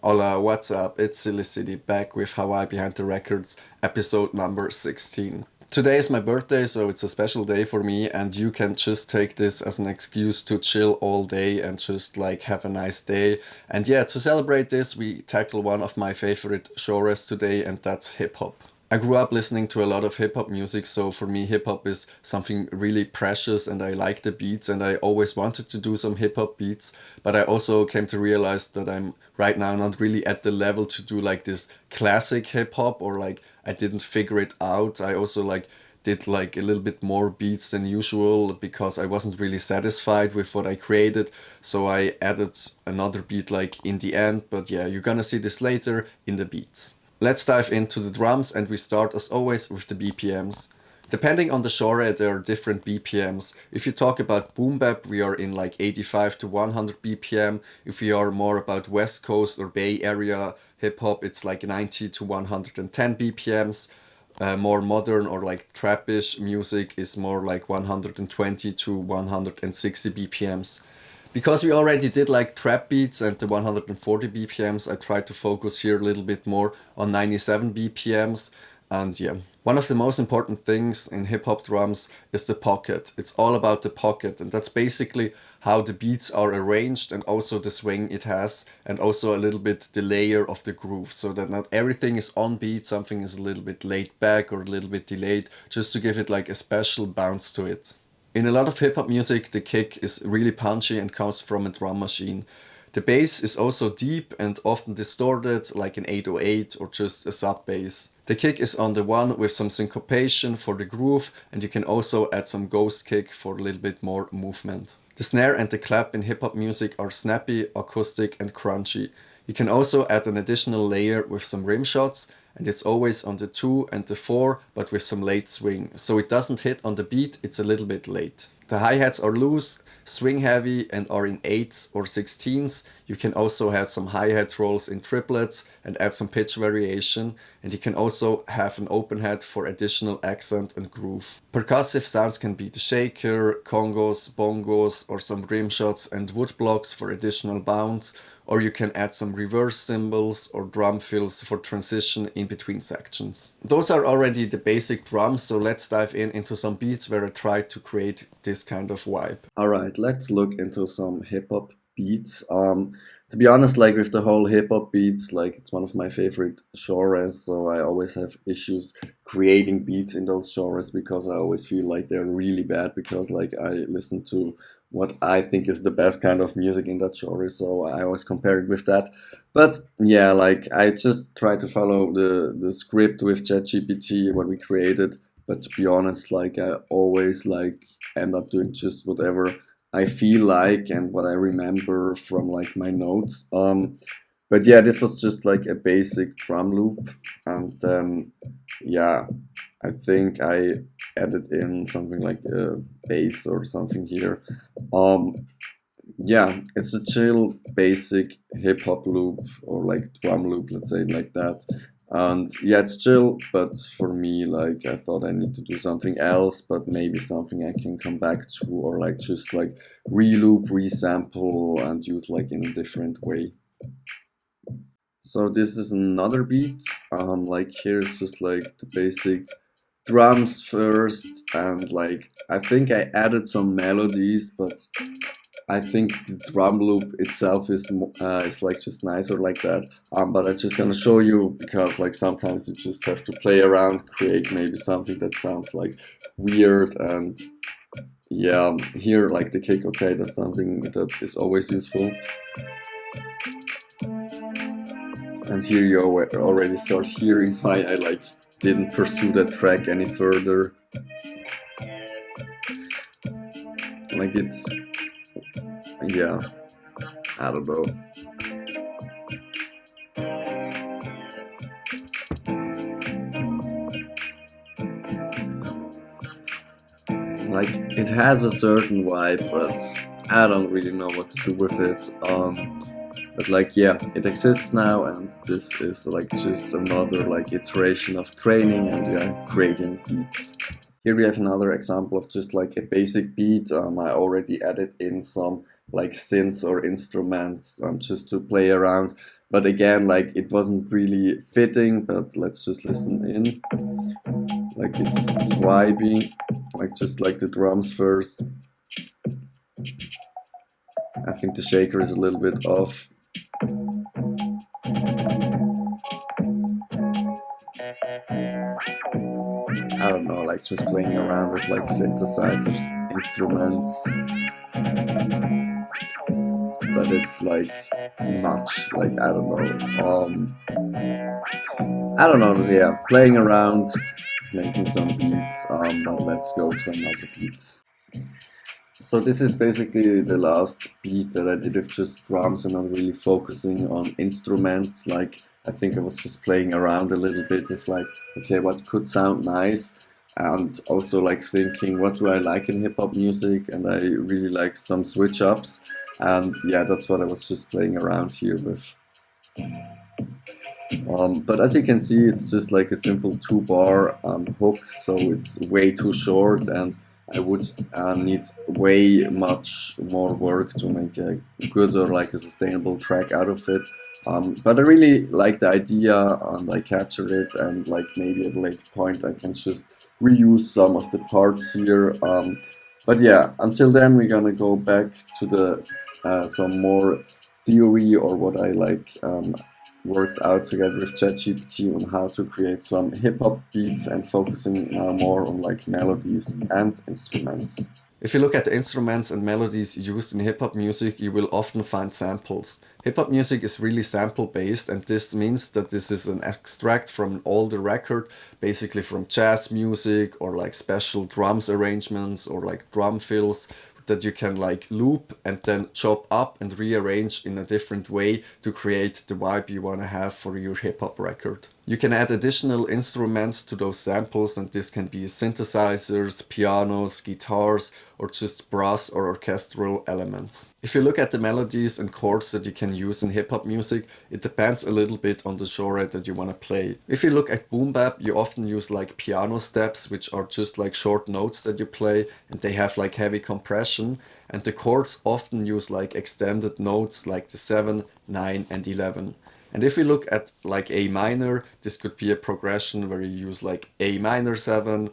Hola, what's up? It's Silly City back with HWY Behind The Recordz, episode number 16. Today is my birthday, so it's a special day for me, and you can just take this as an excuse to chill all day and just like have a nice day. And yeah, to celebrate this, we tackle one of my favorite genres today, and that's hip hop. I grew up listening to a lot of hip hop music, so for me, hip hop is something really precious and I like the beats and I always wanted to do some hip hop beats, but I also came to realize that I'm right now not really at the level to do like this classic hip hop or like I didn't figure it out. I also like did like a little bit more beats than usual because I wasn't really satisfied with what I created, so I added another beat like in the end, but yeah, you're gonna see this later in the beats. Let's dive into the drums and we start as always with the BPMs. Depending on the genre, there are different BPMs. If you talk about boom bap, we are in like 85 to 100 BPM. If we are more about West Coast or Bay Area hip hop, it's like 90 to 110 BPMs. More modern or like trapish music is more like 120 to 160 BPMs. Because we already did like trap beats and the 140 BPMs, I tried to focus here a little bit more on 97 BPMs. And yeah, one of the most important things in hip hop drums is the pocket. It's all about the pocket, and that's basically how the beats are arranged and also the swing it has, and also a little bit the layer of the groove, so that not everything is on beat, something is a little bit laid back or a little bit delayed, just to give it like a special bounce to it. In a lot of hip hop music, the kick is really punchy and comes from a drum machine. The bass is also deep and often distorted, like an 808 or just a sub bass. The kick is on the one with some syncopation for the groove, and you can also add some ghost kick for a little bit more movement. The snare and the clap in hip hop music are snappy, acoustic, and crunchy. You can also add an additional layer with some rim shots, and it's always on the 2 and the 4, but with some late swing. So it doesn't hit on the beat, it's a little bit late. The hi-hats are loose, swing heavy, and are in 8s or 16s. You can also have some hi-hat rolls in triplets and add some pitch variation. And you can also have an open hat for additional accent and groove. Percussive sounds can be the shaker, congos, bongos, or some rim shots and wood blocks for additional bounce, or you can add some reverse cymbals or drum fills for transition in between sections. Those are already the basic drums, so let's dive into some beats where I try to create this kind of vibe. Alright, let's look into some hip hop beats. To be honest, like with the whole hip hop beats, like it's one of my favorite genres, so I always have issues creating beats in those genres because I always feel like they're really bad because like I listen to what I think is the best kind of music in that genre, so I always compare it with that. But yeah, like I just try to follow the script with ChatGPT what we created. But to be honest, like I always like end up doing just whatever I feel like and what I remember from like my notes. But yeah, this was just like a basic drum loop, and then yeah, I think I added in something like a bass or something here. Um, yeah, it's a chill, basic hip hop loop or like drum loop, let's say it like that. And yeah, it's chill, but for me, like I thought I need to do something else, but maybe something I can come back to or like just like re-loop, re-sample and use like in a different way. So this is another beat. Like here's just like the basic drums first, and like I think I added some melodies, but I think the drum loop itself is like just nicer like that. But I'm just gonna show you because like sometimes you just have to play around, create maybe something that sounds like weird, and yeah, here like the kick. Okay, that's something that is always useful. And here you already start hearing why I like didn't pursue that track any further. Like it's yeah, I don't know. Like it has a certain vibe, but I don't really know what to do with it. But like yeah, it exists now, and this is like just another like iteration of training and yeah, creating beats. Here we have another example of just like a basic beat. I already added in some like synths or instruments just to play around. But again, like it wasn't really fitting, but let's just listen in. Like it's swiping, like just like the drums first. I think the shaker is a little bit off. I don't know, like just playing around with like synthesizers, instruments, but it's like much, like I don't know, I don't know, yeah, playing around, making some beats, but let's go to another beat. So this is basically the last beat that I did with just drums and not really focusing on instruments. Like I think I was just playing around a little bit with like, okay, what could sound nice? And also like thinking, what do I like in hip hop music? And I really like some switch ups. And yeah, that's what I was just playing around here with. But as you can see, it's just like a simple 2-bar hook, so it's way too short, and I would need way much more work to make a good or like a sustainable track out of it. But I really like the idea, and I captured it, and like maybe at a later point I can just reuse some of the parts here. But yeah, until then we're gonna go back to the some more theory or what I like worked out together with ChatGPT on how to create some hip-hop beats and focusing now more on like melodies and instruments. If you look at the instruments and melodies used in hip-hop music, you will often find samples. Hip-hop music is really sample-based, and this means that this is an extract from an older record, basically from jazz music or like special drums arrangements or like drum fills that you can like loop and then chop up and rearrange in a different way to create the vibe you want to have for your hip hop record. You can add additional instruments to those samples, and this can be synthesizers, pianos, guitars, or just brass or orchestral elements. If you look at the melodies and chords that you can use in hip hop music, it depends a little bit on the genre that you want to play. If you look at boom bap, you often use like piano steps, which are just like short notes that you play, and they have like heavy compression. And the chords often use like extended notes like the 7, 9, and 11. And if we look at like A minor, this could be a progression where you use like A minor 7,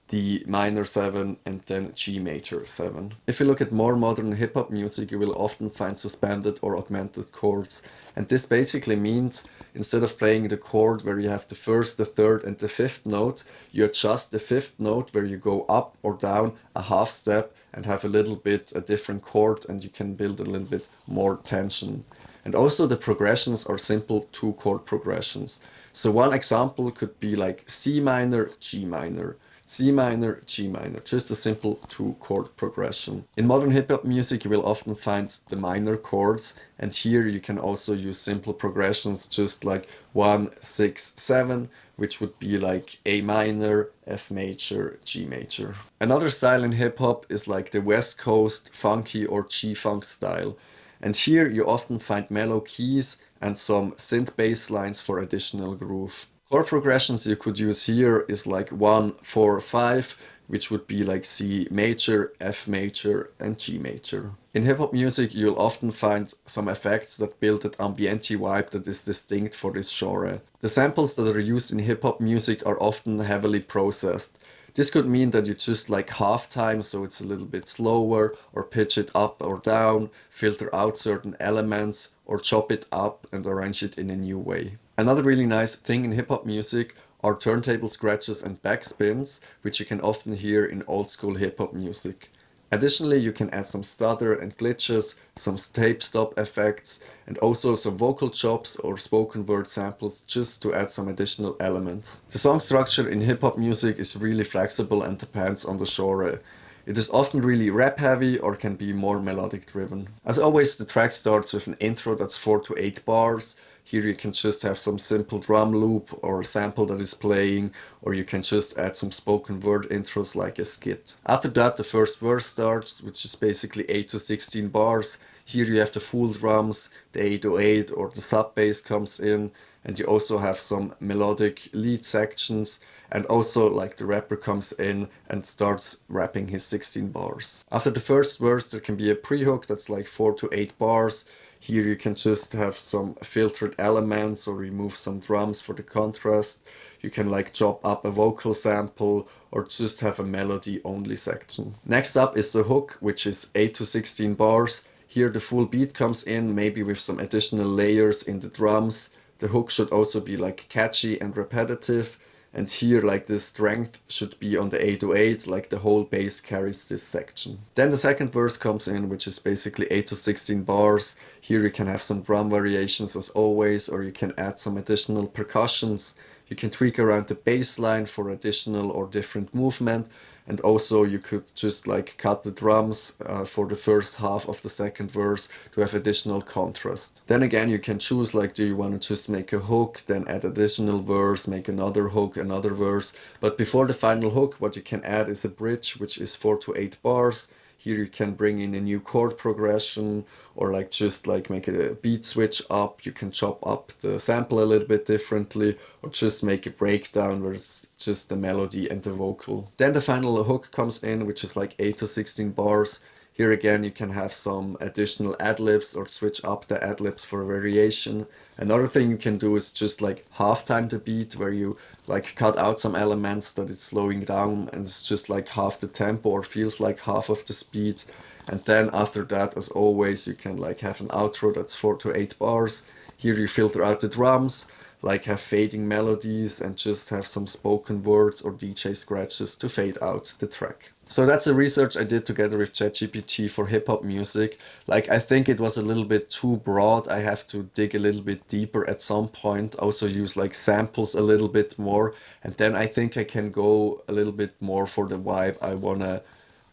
D minor 7, and then G major 7. If you look at more modern hip hop music, you will often find suspended or augmented chords. And this basically means instead of playing the chord where you have the first, the third, and the fifth note, you adjust the fifth note where you go up or down a half step and have a little bit a different chord, and you can build a little bit more tension. And also the progressions are simple 2-chord progressions. So one example could be like C minor, G minor, C minor, G minor, just a simple 2-chord progression. In modern hip-hop music you will often find the minor chords, and here you can also use simple progressions just like 1, 6, 7, which would be like A minor, F major, G major. Another style in hip-hop is like the West Coast funky or G-funk style. And here you often find mellow keys and some synth bass lines for additional groove. Chord progressions you could use here is like 1, 4, 5, which would be like C major, F major, and G major. In hip hop music you'll often find some effects that build that ambiente vibe that is distinct for this genre. The samples that are used in hip hop music are often heavily processed. This could mean that you just like half time, so it's a little bit slower, or pitch it up or down, filter out certain elements, or chop it up and arrange it in a new way. Another really nice thing in hip hop music are turntable scratches and backspins, which you can often hear in old school hip hop music. Additionally, you can add some stutter and glitches, some tape stop effects, and also some vocal chops or spoken word samples just to add some additional elements. The song structure in hip-hop music is really flexible and depends on the genre. It is often really rap heavy or can be more melodic driven. As always, the track starts with an intro that's 4 to 8 bars. Here you can just have some simple drum loop or a sample that is playing, or you can just add some spoken word intros like a skit. After that the first verse starts, which is basically 8 to 16 bars, Here you have the full drums, the 808 or the sub bass comes in, and you also have some melodic lead sections, and also like the rapper comes in and starts rapping his 16 bars. After the first verse there can be a pre-hook that's like 4 to 8 bars. Here you can just have some filtered elements or remove some drums for the contrast. You can like chop up a vocal sample or just have a melody only section. Next up is the hook, which is 8 to 16 bars. Here the full beat comes in, maybe with some additional layers in the drums. The hook should also be like catchy and repetitive. And here like the strength should be on the 808, like the whole bass carries this section. Then the second verse comes in, which is basically 8 to 16 bars. Here you can have some drum variations as always, or you can add some additional percussions. You can tweak around the bass line for additional or different movement. And also you could just like cut the drums for the first half of the second verse to have additional contrast. Then again you can choose like, do you want to just make a hook, then add additional verse, make another hook, another verse. But before the final hook what you can add is a bridge, which is 4 to 8 bars. Here you can bring in a new chord progression or like just like make a beat switch up. You can chop up the sample a little bit differently or just make a breakdown where it's just the melody and the vocal. Then the final hook comes in, which is like 8 to 16 bars. Here again you can have some additional ad-libs or switch up the ad-libs for variation. Another thing you can do is just like half time the beat, where you like cut out some elements that it's slowing down and it's just like half the tempo or feels like half of the speed. And then after that, as always, you can like have an outro that's 4 to 8 bars. Here you filter out the drums, like have fading melodies and just have some spoken words or DJ scratches to fade out the track. So that's the research I did together with ChatGPT for hip hop music. Like I think it was a little bit too broad. I have to dig a little bit deeper at some point, also use like samples a little bit more. And then I think I can go a little bit more for the vibe I wanna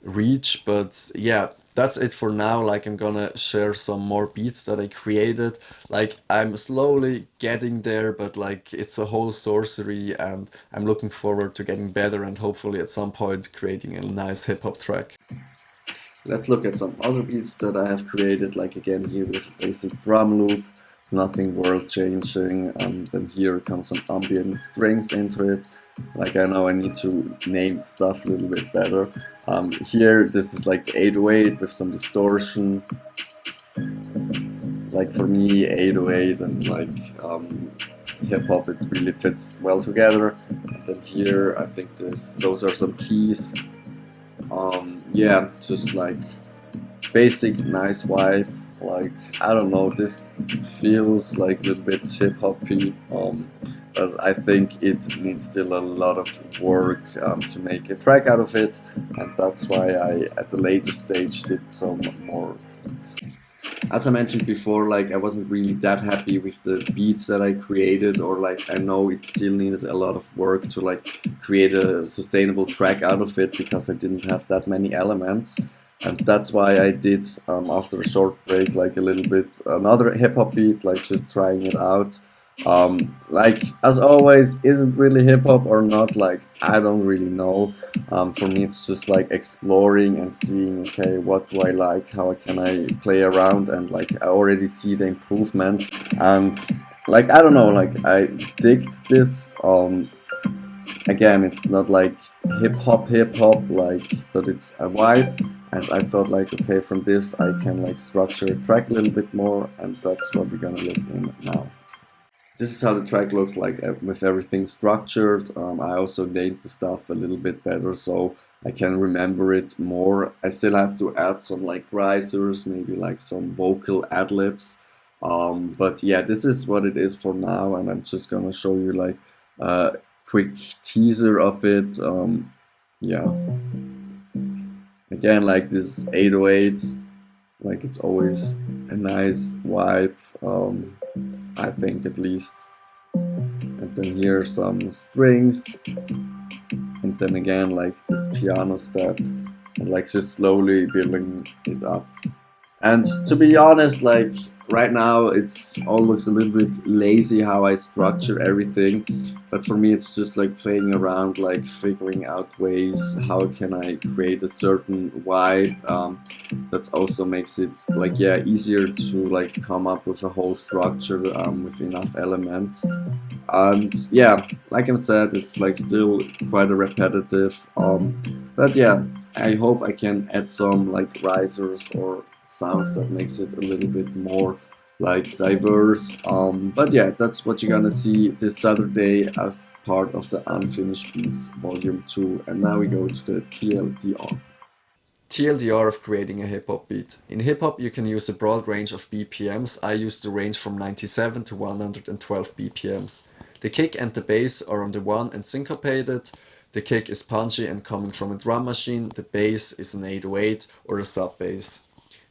reach. But yeah, that's it for now. Like I'm gonna share some more beats that I created. Like I'm slowly getting there, but like it's a whole sorcery and I'm looking forward to getting better and hopefully at some point creating a nice hip hop track. Let's look at some other beats that I have created, like again here with a basic drum loop. It's nothing world changing. Then here comes some ambient strings into it. Like I know I need to name stuff a little bit better. Here this is like the 808 with some distortion. Like for me 808 and like hip hop, it really fits well together. And then here I think those are some keys. Yeah, just like basic nice vibe. Like I don't know, this feels like a little bit hip hoppy. But I think it needs still a lot of work to make a track out of it, and that's why I at the later stage did some more beats. As I mentioned before, like I wasn't really that happy with the beats that I created, or like I know it still needed a lot of work to like create a sustainable track out of it because I didn't have that many elements. And that's why I did, after a short break, like a little bit another hip-hop beat, like just trying it out. Like as always, is it really hip-hop or not? Like I don't really know. For me it's just like exploring and seeing, okay, what do I like, how can I play around, and like I already see the improvements, and like I don't know, like I digged this. Again, it's not like hip-hop, like, but it's a vibe, and I thought like, okay, from this I can like structure a track a little bit more, and that's what we're gonna look in now. This is how the track looks like with everything structured. I also named the stuff a little bit better so I can remember it more. I still have to add some like risers, maybe like some vocal ad-libs. But yeah, this is what it is for now, and I'm just gonna show you like a quick teaser of it. Yeah. Again, like this 808, like it's always a nice vibe. I think at least. And then here some strings, and then again like this piano step, and like just slowly building it up. And to be honest, like right now it's all looks a little bit lazy how I structure everything, but for me it's just like playing around, like figuring out ways how can I create a certain vibe. That also makes it like, yeah, easier to like come up with a whole structure with enough elements. And yeah, like I said, it's like still quite a repetitive, but yeah, I hope I can add some like risers or sounds that makes it a little bit more like diverse. But yeah, that's what you're gonna see this Saturday as part of the Unfinished Beats Volume 2. And now we go to the TLDR. TLDR of creating a hip hop beat. In hip hop, you can use a broad range of BPMs. I use the range from 97 to 112 BPMs. The kick and the bass are on the one and syncopated. The kick is punchy and coming from a drum machine. The bass is an 808 or a sub bass.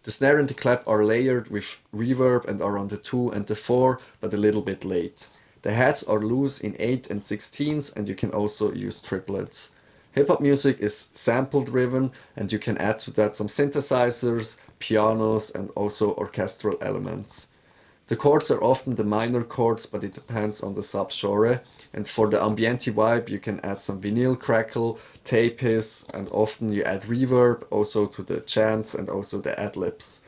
The snare and the clap are layered with reverb and are on the 2 and the 4, but a little bit late. The heads are loose in 8 and 16s, and you can also use triplets. Hip hop music is sample driven, and you can add to that some synthesizers, pianos, and also orchestral elements. The chords are often the minor chords, but it depends on the subgenre. And for the ambiente vibe, you can add some vinyl crackle, tape hiss, and often you add reverb also to the chants and also the ad-libs.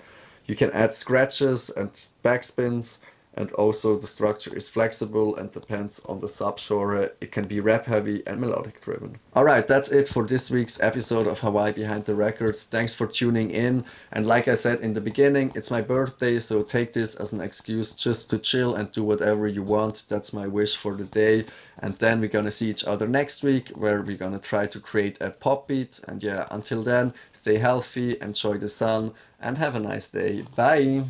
You can add scratches and backspins, and also the structure is flexible and depends on the subgenre. It can be rap heavy and melodic driven. Alright, that's it for this week's episode of HWY Behind the Recordz. Thanks for tuning in. And like I said in the beginning, it's my birthday, so take this as an excuse just to chill and do whatever you want. That's my wish for the day. And then we're gonna see each other next week, where we're gonna try to create a pop beat. And yeah, until then, stay healthy, enjoy the sun, and have a nice day. Bye!